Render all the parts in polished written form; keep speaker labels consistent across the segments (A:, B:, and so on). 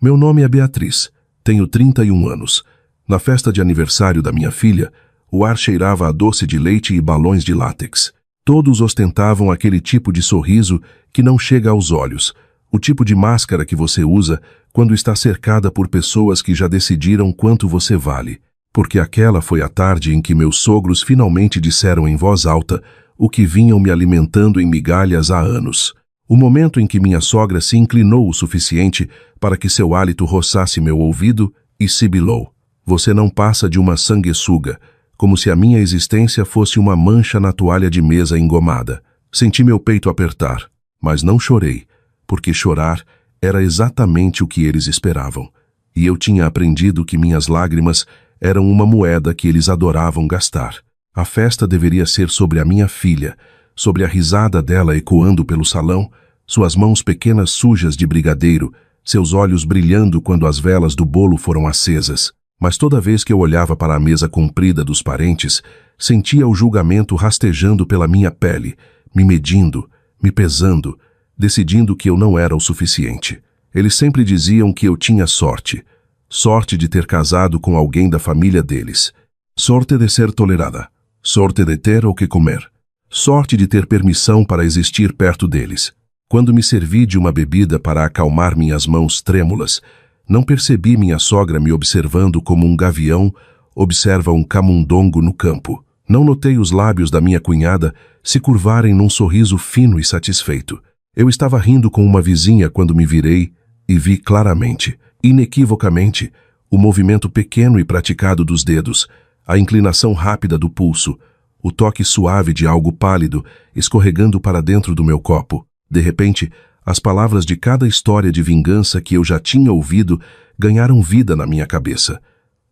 A: Meu nome é Beatriz. Tenho 31 anos. Na festa de aniversário da minha filha, o ar cheirava a doce de leite e balões de látex. Todos ostentavam aquele tipo de sorriso que não chega aos olhos, o tipo de máscara que você usa quando está cercada por pessoas que já decidiram quanto você vale. Porque aquela foi a tarde em que meus sogros finalmente disseram em voz alta o que vinham me alimentando em migalhas há anos. O momento em que minha sogra se inclinou o suficiente para que seu hálito roçasse meu ouvido e sibilou: "Você não passa de uma sanguessuga", como se a minha existência fosse uma mancha na toalha de mesa engomada. Senti meu peito apertar, mas não chorei, porque chorar era exatamente o que eles esperavam. E eu tinha aprendido que minhas lágrimas eram uma moeda que eles adoravam gastar. A festa deveria ser sobre a minha filha, sobre a risada dela ecoando pelo salão, suas mãos pequenas sujas de brigadeiro, seus olhos brilhando quando as velas do bolo foram acesas. Mas toda vez que eu olhava para a mesa comprida dos parentes, sentia o julgamento rastejando pela minha pele, me medindo, me pesando, decidindo que eu não era o suficiente. Eles sempre diziam que eu tinha sorte. Sorte de ter casado com alguém da família deles. Sorte de ser tolerada. Sorte de ter o que comer. Sorte de ter permissão para existir perto deles. Quando me servi de uma bebida para acalmar minhas mãos trêmulas, não percebi minha sogra me observando como um gavião observa um camundongo no campo. Não notei os lábios da minha cunhada se curvarem num sorriso fino e satisfeito. Eu estava rindo com uma vizinha quando me virei e vi claramente, inequivocamente, o movimento pequeno e praticado dos dedos, a inclinação rápida do pulso, o toque suave de algo pálido escorregando para dentro do meu copo. De repente, as palavras de cada história de vingança que eu já tinha ouvido ganharam vida na minha cabeça.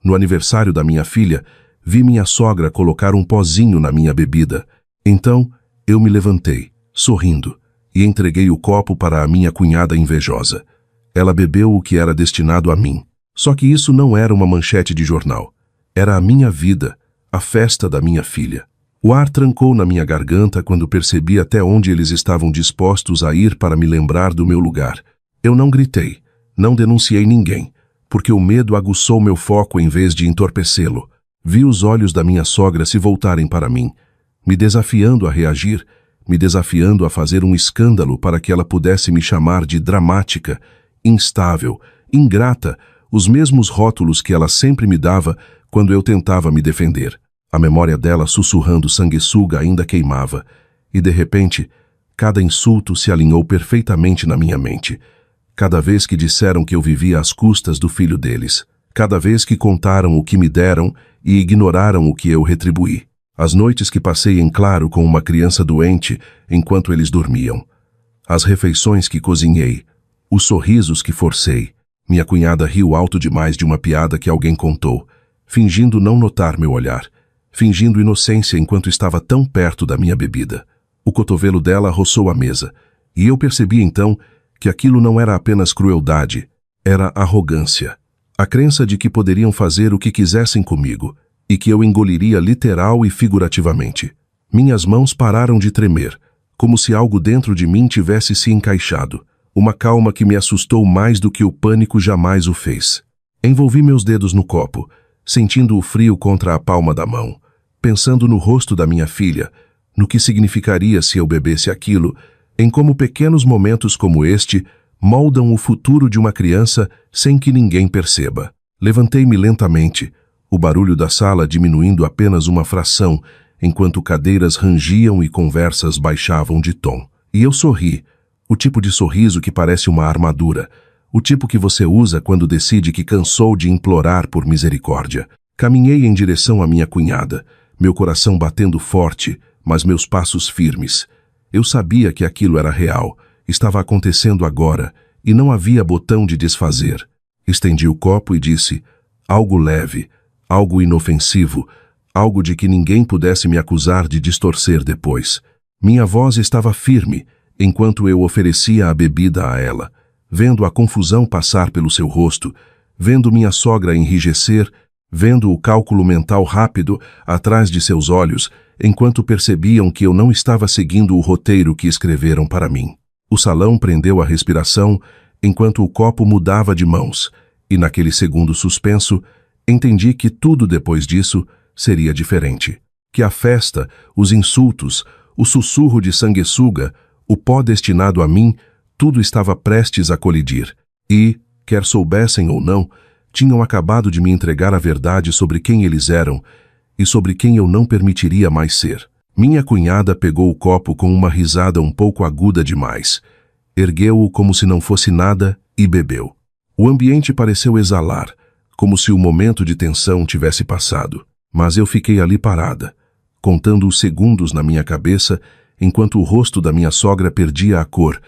A: No aniversário da minha filha, vi minha sogra colocar um pozinho na minha bebida. Então, eu me levantei, sorrindo, e entreguei o copo para a minha cunhada invejosa. Ela bebeu o que era destinado a mim. Só que isso não era uma manchete de jornal. Era a minha vida, a festa da minha filha. O ar trancou na minha garganta quando percebi até onde eles estavam dispostos a ir para me lembrar do meu lugar. Eu não gritei, não denunciei ninguém, porque o medo aguçou meu foco em vez de entorpecê-lo. Vi os olhos da minha sogra se voltarem para mim, me desafiando a reagir, me desafiando a fazer um escândalo para que ela pudesse me chamar de dramática, instável, ingrata, os mesmos rótulos que ela sempre me dava quando eu tentava me defender. A memória dela sussurrando sanguessuga ainda queimava, e de repente, cada insulto se alinhou perfeitamente na minha mente. Cada vez que disseram que eu vivia às custas do filho deles, cada vez que contaram o que me deram e ignoraram o que eu retribuí. As noites que passei em claro com uma criança doente enquanto eles dormiam. As refeições que cozinhei, os sorrisos que forcei. Minha cunhada riu alto demais de uma piada que alguém contou, fingindo não notar meu olhar, fingindo inocência enquanto estava tão perto da minha bebida. O cotovelo dela roçou a mesa, e eu percebi então que aquilo não era apenas crueldade, era arrogância. A crença de que poderiam fazer o que quisessem comigo, e que eu engoliria literal e figurativamente. Minhas mãos pararam de tremer, como se algo dentro de mim tivesse se encaixado, uma calma que me assustou mais do que o pânico jamais o fez. Envolvi meus dedos no copo, sentindo o frio contra a palma da mão, pensando no rosto da minha filha, no que significaria se eu bebesse aquilo, em como pequenos momentos como este moldam o futuro de uma criança sem que ninguém perceba. Levantei-me lentamente, o barulho da sala diminuindo apenas uma fração, enquanto cadeiras rangiam e conversas baixavam de tom. E eu sorri, o tipo de sorriso que parece uma armadura, o tipo que você usa quando decide que cansou de implorar por misericórdia. Caminhei em direção à minha cunhada, meu coração batendo forte, mas meus passos firmes. Eu sabia que aquilo era real, estava acontecendo agora, e não havia botão de desfazer. Estendi o copo e disse, algo leve, algo inofensivo, algo de que ninguém pudesse me acusar de distorcer depois. Minha voz estava firme, enquanto eu oferecia a bebida a ela, vendo a confusão passar pelo seu rosto, vendo minha sogra enrijecer, vendo o cálculo mental rápido atrás de seus olhos, enquanto percebiam que eu não estava seguindo o roteiro que escreveram para mim. O salão prendeu a respiração enquanto o copo mudava de mãos, e naquele segundo suspenso, entendi que tudo depois disso seria diferente. Que a festa, os insultos, o sussurro de sanguessuga, o pó destinado a mim, tudo estava prestes a colidir. E, quer soubessem ou não, tinham acabado de me entregar a verdade sobre quem eles eram e sobre quem eu não permitiria mais ser. Minha cunhada pegou o copo com uma risada um pouco aguda demais. Ergueu-o como se não fosse nada e bebeu. O ambiente pareceu exalar, como se o momento de tensão tivesse passado. Mas eu fiquei ali parada, contando os segundos na minha cabeça, enquanto o rosto da minha sogra perdia a cor,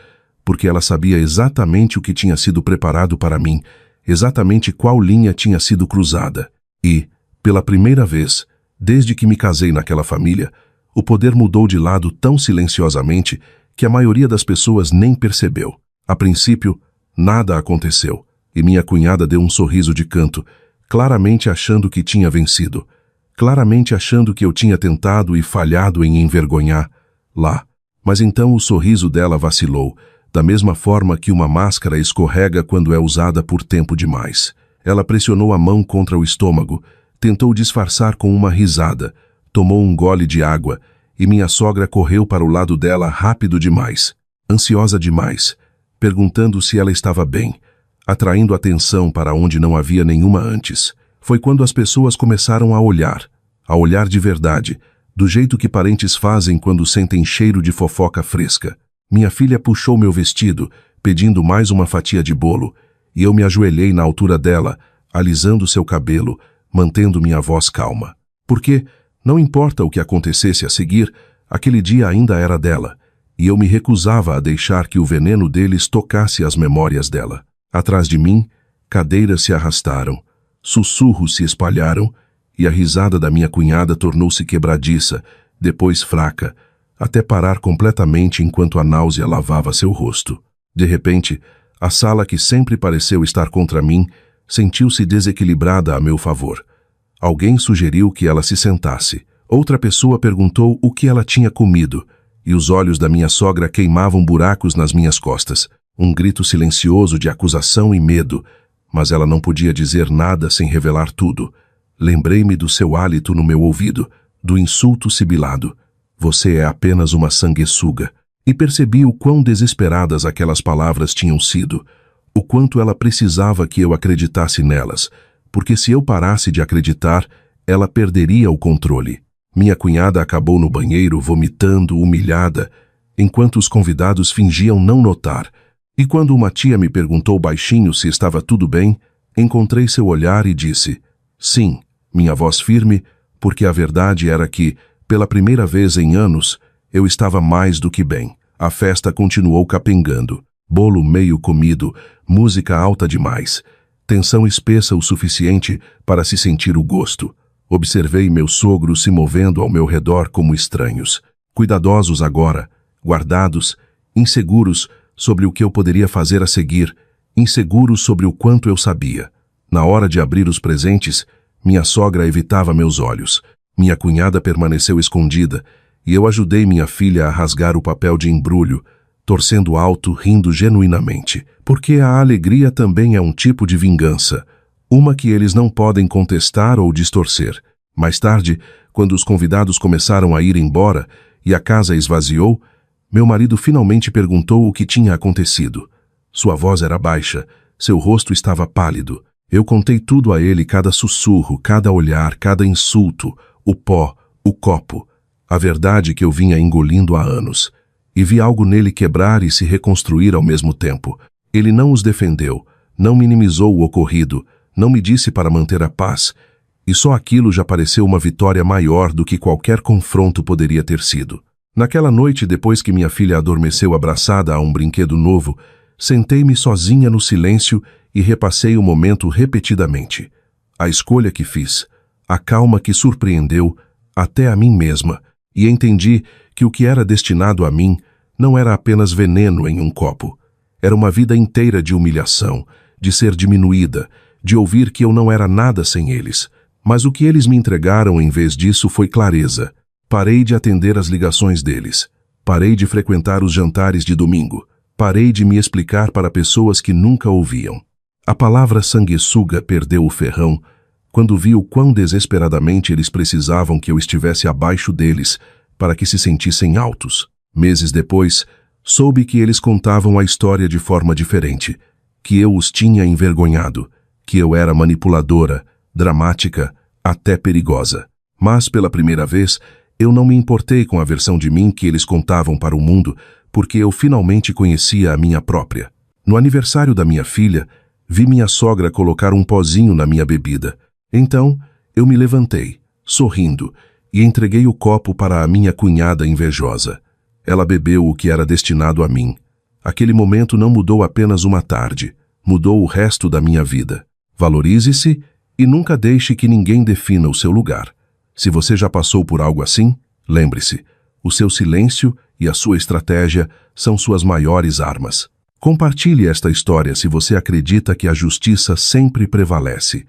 A: porque ela sabia exatamente o que tinha sido preparado para mim, exatamente qual linha tinha sido cruzada. E, pela primeira vez, desde que me casei naquela família, o poder mudou de lado tão silenciosamente que a maioria das pessoas nem percebeu. A princípio, nada aconteceu, e minha cunhada deu um sorriso de canto, claramente achando que tinha vencido, claramente achando que eu tinha tentado e falhado em envergonhar lá. Mas então o sorriso dela vacilou, da mesma forma que uma máscara escorrega quando é usada por tempo demais. Ela pressionou a mão contra o estômago, tentou disfarçar com uma risada, tomou um gole de água, e minha sogra correu para o lado dela rápido demais, ansiosa demais, perguntando se ela estava bem, atraindo atenção para onde não havia nenhuma antes. Foi quando as pessoas começaram a olhar de verdade, do jeito que parentes fazem quando sentem cheiro de fofoca fresca. Minha filha puxou meu vestido, pedindo mais uma fatia de bolo, e eu me ajoelhei na altura dela, alisando seu cabelo, mantendo minha voz calma. Porque, não importa o que acontecesse a seguir, aquele dia ainda era dela, e eu me recusava a deixar que o veneno deles tocasse as memórias dela. Atrás de mim, cadeiras se arrastaram, sussurros se espalharam, e a risada da minha cunhada tornou-se quebradiça, depois fraca, até parar completamente enquanto a náusea lavava seu rosto. De repente, a sala que sempre pareceu estar contra mim sentiu-se desequilibrada a meu favor. Alguém sugeriu que ela se sentasse. Outra pessoa perguntou o que ela tinha comido, e os olhos da minha sogra queimavam buracos nas minhas costas. Um grito silencioso de acusação e medo, mas ela não podia dizer nada sem revelar tudo. Lembrei-me do seu hálito no meu ouvido, do insulto sibilado. Você é apenas uma sanguessuga. E percebi o quão desesperadas aquelas palavras tinham sido, o quanto ela precisava que eu acreditasse nelas, porque se eu parasse de acreditar, ela perderia o controle. Minha cunhada acabou no banheiro vomitando, humilhada, enquanto os convidados fingiam não notar. E quando uma tia me perguntou baixinho se estava tudo bem, encontrei seu olhar e disse, sim, minha voz firme, porque a verdade era que, pela primeira vez em anos, eu estava mais do que bem. A festa continuou capengando. Bolo meio comido, música alta demais, tensão espessa o suficiente para se sentir o gosto. Observei meus sogros se movendo ao meu redor como estranhos, cuidadosos agora, guardados, inseguros sobre o que eu poderia fazer a seguir, inseguros sobre o quanto eu sabia. Na hora de abrir os presentes, minha sogra evitava meus olhos. Minha cunhada permaneceu escondida, e eu ajudei minha filha a rasgar o papel de embrulho, torcendo alto, rindo genuinamente, porque a alegria também é um tipo de vingança, uma que eles não podem contestar ou distorcer. Mais tarde, quando os convidados começaram a ir embora e a casa esvaziou, meu marido finalmente perguntou o que tinha acontecido. Sua voz era baixa, seu rosto estava pálido. Eu contei tudo a ele, cada sussurro, cada olhar, cada insulto, o pó, o copo, a verdade que eu vinha engolindo há anos. E vi algo nele quebrar e se reconstruir ao mesmo tempo. Ele não os defendeu, não minimizou o ocorrido, não me disse para manter a paz, e só aquilo já pareceu uma vitória maior do que qualquer confronto poderia ter sido. Naquela noite, depois que minha filha adormeceu abraçada a um brinquedo novo, sentei-me sozinha no silêncio e repassei o momento repetidamente. A escolha que fiz, a calma que surpreendeu, até a mim mesma, e entendi que o que era destinado a mim não era apenas veneno em um copo. Era uma vida inteira de humilhação, de ser diminuída, de ouvir que eu não era nada sem eles. Mas o que eles me entregaram em vez disso foi clareza. Parei de atender às ligações deles. Parei de frequentar os jantares de domingo. Parei de me explicar para pessoas que nunca ouviam. A palavra sanguessuga perdeu o ferrão quando vi o quão desesperadamente eles precisavam que eu estivesse abaixo deles para que se sentissem altos. Meses depois, soube que eles contavam a história de forma diferente, que eu os tinha envergonhado, que eu era manipuladora, dramática, até perigosa. Mas, pela primeira vez, eu não me importei com a versão de mim que eles contavam para o mundo, porque eu finalmente conhecia a minha própria. No aniversário da minha filha, vi minha sogra colocar um pozinho na minha bebida. Então, eu me levantei, sorrindo, e entreguei o copo para a minha cunhada invejosa. Ela bebeu o que era destinado a mim. Aquele momento não mudou apenas uma tarde, mudou o resto da minha vida. Valorize-se e nunca deixe que ninguém defina o seu lugar. Se você já passou por algo assim, lembre-se, o seu silêncio e a sua estratégia são suas maiores armas. Compartilhe esta história se você acredita que a justiça sempre prevalece.